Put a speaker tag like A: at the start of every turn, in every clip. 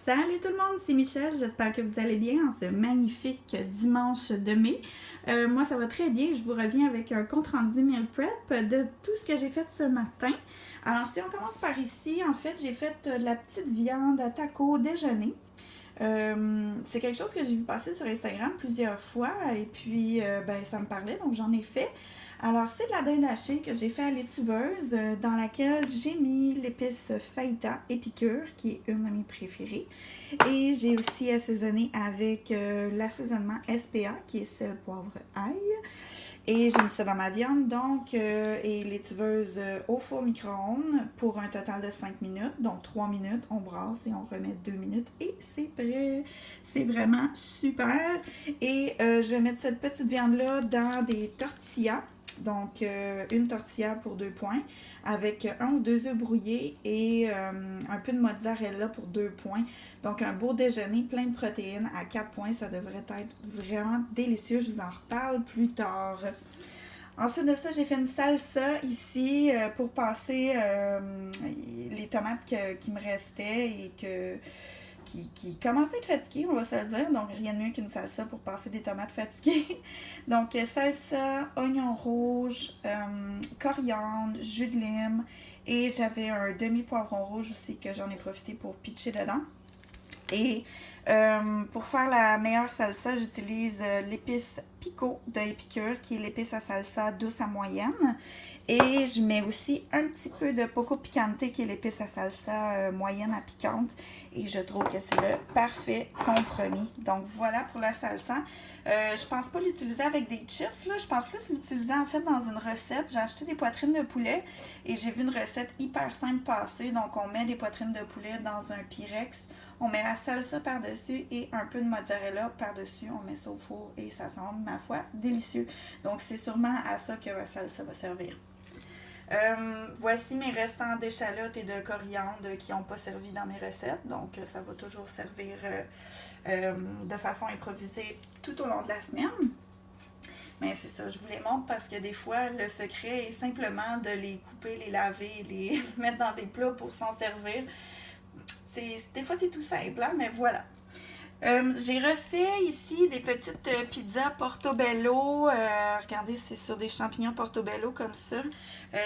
A: Salut tout le monde, c'est Michel, j'espère que vous allez bien en ce magnifique dimanche de mai. Moi ça va très bien, je vous reviens avec un compte rendu meal prep de tout ce que j'ai fait ce matin. Alors si on commence par ici, en fait j'ai fait de la petite viande à taco déjeuner. C'est quelque chose que j'ai vu passer sur Instagram plusieurs fois et puis ben, ça me parlait donc j'en ai fait. Alors c'est de la dinde hachée que j'ai fait à l'étuveuse dans laquelle j'ai mis l'épice feta épicure qui est une de mes préférées et j'ai aussi assaisonné avec l'assaisonnement SPA qui est sel, poivre, ail. Et j'ai mis ça dans ma viande, donc, et l'étuveuse au four micro-ondes pour un total de 5 minutes. Donc 3 minutes, on brasse et on remet 2 minutes et c'est prêt. C'est vraiment super. Et je vais mettre cette petite viande-là dans des tortillas. Donc, une tortilla pour 2 points avec un ou deux œufs brouillés et un peu de mozzarella pour 2 points. Donc, un beau déjeuner plein de protéines à 4 points. Ça devrait être vraiment délicieux. Je vous en reparle plus tard. Ensuite de ça, j'ai fait une salsa ici pour passer les tomates qui me restaient et qui commençaient à être fatiguées, on va se le dire. Donc, rien de mieux qu'une salsa pour passer des tomates fatiguées. Donc, salsa, oignon rouge, coriandre, jus de lime. Et j'avais un demi-poivron rouge aussi que j'en ai profité pour pitcher dedans. Et pour faire la meilleure salsa, j'utilise l'épice pico de Épicure, qui est l'épice à salsa douce à moyenne. Et je mets aussi un petit peu de poco picante, qui est l'épice à salsa moyenne à piquante. Et je trouve que c'est le parfait compromis. Donc voilà pour la salsa. Je pense pas l'utiliser avec des chips, là. Je pense plus l'utiliser en fait dans une recette. J'ai acheté des poitrines de poulet et j'ai vu une recette hyper simple passer. Donc on met les poitrines de poulet dans un Pyrex. On met la salsa par-dessus et un peu de mozzarella par-dessus. On met ça au four et ça semble, ma foi, délicieux. Donc c'est sûrement à ça que ma salsa va servir. Voici mes restants d'échalotes et de coriandre qui n'ont pas servi dans mes recettes. Donc, ça va toujours servir de façon improvisée tout au long de la semaine. Mais c'est ça, je vous les montre parce que des fois, le secret est simplement de les couper, les laver, les mettre dans des plats pour s'en servir. Des fois, c'est tout simple, hein, mais voilà. J'ai refait ici des petites pizzas portobello. Regardez, c'est sur des champignons portobello comme ça.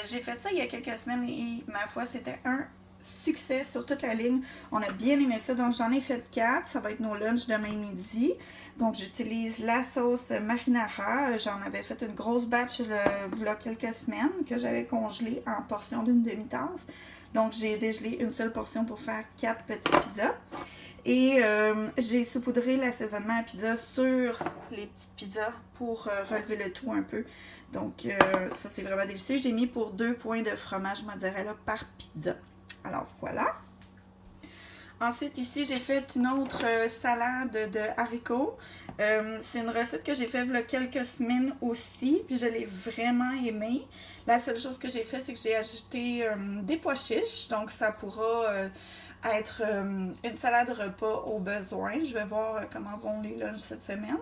A: J'ai fait ça il y a quelques semaines et ma foi, c'était un succès sur toute la ligne. On a bien aimé ça, donc j'en ai fait 4. Ça va être nos lunchs demain midi. Donc j'utilise la sauce marinara. J'en avais fait une grosse batch il y a quelques semaines que j'avais congelée en portions d'une demi-tasse. Donc j'ai dégelé une seule portion pour faire 4 petites pizzas. Et j'ai saupoudré l'assaisonnement à pizza sur les petites pizzas pour relever le tout un peu. Donc ça c'est vraiment délicieux. J'ai mis pour 2 points de fromage mozzarella par pizza. Alors voilà. Ensuite ici j'ai fait une autre salade de haricots. C'est une recette que j'ai faite il y a quelques semaines aussi. Puis je l'ai vraiment aimée. La seule chose que j'ai fait c'est que j'ai ajouté des pois chiches. Donc ça pourra... être une salade repas au besoin. Je vais voir comment vont les lunchs cette semaine.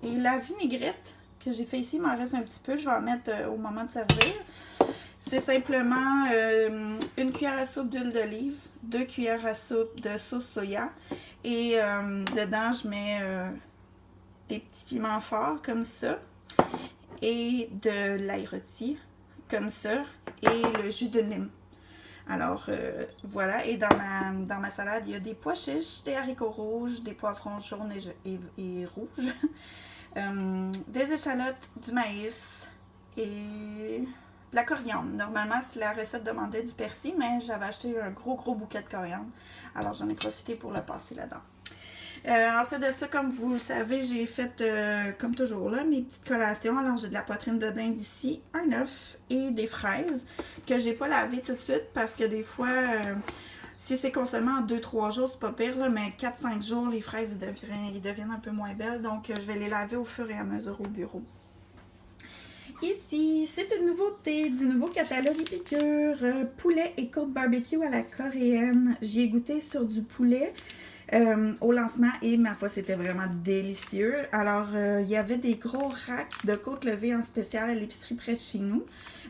A: Et la vinaigrette que j'ai fait ici, il m'en reste un petit peu. Je vais en mettre au moment de servir. C'est simplement une cuillère à soupe d'huile d'olive, 2 cuillères à soupe de sauce soya. Et dedans, je mets des petits piments forts comme ça. Et de l'ail rôti comme ça. Et le jus de lime. Alors voilà, et dans ma salade, il y a des pois chiches, des haricots rouges, des poivrons jaunes et rouges, des échalotes, du maïs et de la coriandre. Normalement, la recette demandait du persil, mais j'avais acheté un gros bouquet de coriandre. Alors j'en ai profité pour le passer là-dedans. Ensuite de ça, comme vous le savez, j'ai fait, comme toujours, là, mes petites collations. Alors, j'ai de la poitrine de dinde ici, un œuf et des fraises que j'ai pas lavé tout de suite parce que des fois, si c'est consommé en 2-3 jours, c'est pas pire, là, mais 4-5 jours, les fraises ils deviennent un peu moins belles. Donc, je vais les laver au fur et à mesure au bureau. Ici, c'est une nouveauté du nouveau catalogue Épicure, poulet et côte barbecue à la coréenne. J'y ai goûté sur du poulet. Au lancement et ma foi c'était vraiment délicieux. Alors il y avait des gros racks de côte levée en spécial à l'épicerie près de chez nous.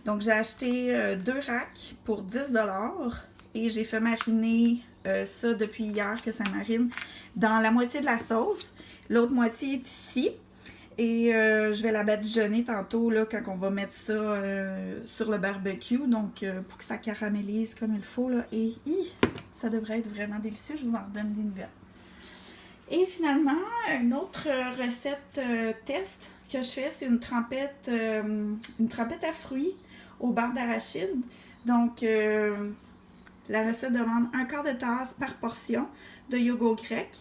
A: Donc j'ai acheté 2 racks pour 10$ et j'ai fait mariner ça depuis hier que ça marine dans la moitié de la sauce. L'autre moitié est ici. Et je vais la badigeonner tantôt là, quand on va mettre ça sur le barbecue. Donc, pour que ça caramélise comme il faut. Là, et ça devrait être vraiment délicieux. Je vous en redonne des nouvelles. Et finalement, une autre recette test que je fais, c'est une trempette à fruits au beurre d'arachide. Donc, la recette demande 1/4 de tasse par portion de yogourt grec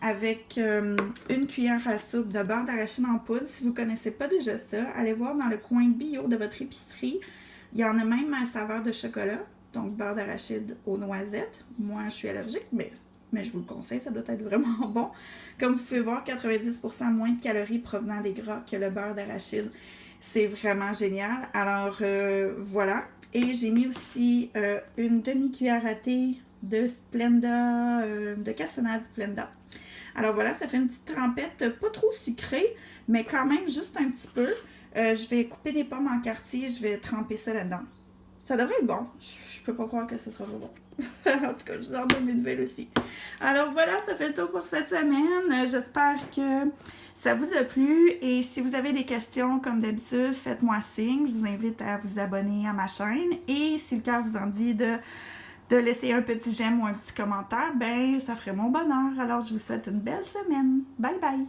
A: avec une cuillère à soupe de beurre d'arachide en poudre. Si vous ne connaissez pas déjà ça, allez voir dans le coin bio de votre épicerie. Il y en a même à saveur de chocolat, donc beurre d'arachide aux noisettes. Moi, je suis allergique, mais je vous le conseille, ça doit être vraiment bon. Comme vous pouvez voir, 90% moins de calories provenant des gras que le beurre d'arachide. C'est vraiment génial. Alors, voilà. Et j'ai mis aussi une demi-cuillère à thé de Splenda, de cassonade Splenda. Alors voilà, ça fait une petite trempette pas trop sucrée, mais quand même juste un petit peu. Je vais couper des pommes en quartier, je vais tremper ça là-dedans. Ça devrait être bon. Je peux pas croire que ce sera pas bon. En tout cas, je vous en donne des nouvelles aussi. Alors voilà, ça fait le tour pour cette semaine. J'espère que ça vous a plu. Et si vous avez des questions, comme d'habitude, faites-moi signe. Je vous invite à vous abonner à ma chaîne. Et si le cœur vous en dit de laisser un petit j'aime ou un petit commentaire, ben ça ferait mon bonheur. Alors, je vous souhaite une belle semaine. Bye bye!